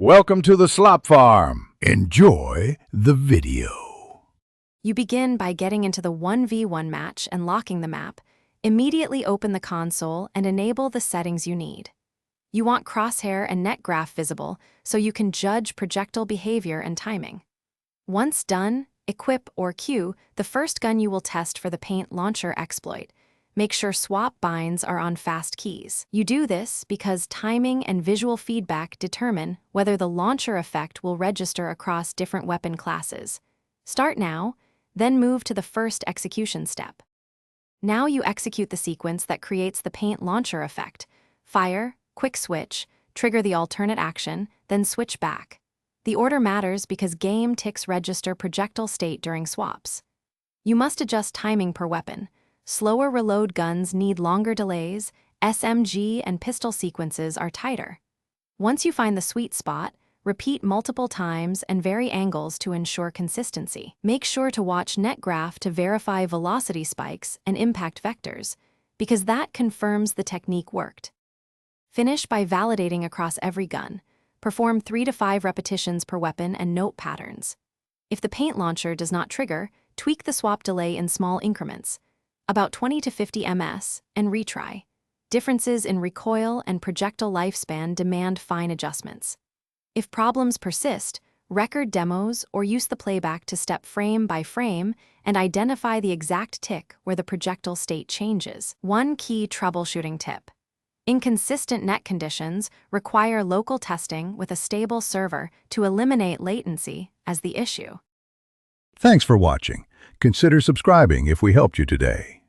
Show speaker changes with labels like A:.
A: Welcome to the slop farm. Enjoy the video.
B: You begin by getting into the 1v1 match and locking the map. Immediately open the console and enable the settings you need. You want crosshair and net graph visible so you can judge projectile behavior and timing. Once done, equip or queue the first gun you will test for the paint launcher exploit. Make sure swap binds are on fast keys. You do this because timing and visual feedback determine whether the launcher effect will register across different weapon classes. Start now, then move to the first execution step. Now you execute the sequence that creates the paint launcher effect. Fire, quick switch, trigger the alternate action, then switch back. The order matters because game ticks register projectile state during swaps. You must adjust timing per weapon. Slower reload guns need longer delays, SMG and pistol sequences are tighter. Once you find the sweet spot, repeat multiple times and vary angles to ensure consistency. Make sure to watch net graph to verify velocity spikes and impact vectors, because that confirms the technique worked. Finish by validating across every gun. Perform 3 to 5 repetitions per weapon and note patterns. If the paint launcher does not trigger, tweak the swap delay in small increments, about 20 to 50 ms, and retry. Differences in recoil and projectile lifespan demand fine adjustments. If problems persist, record demos or use the playback to step frame by frame and identify the exact tick where the projectile state changes. One key troubleshooting tip. Inconsistent net conditions require local testing with a stable server to eliminate latency as the issue.
A: Thanks for watching. Consider subscribing if we helped you today.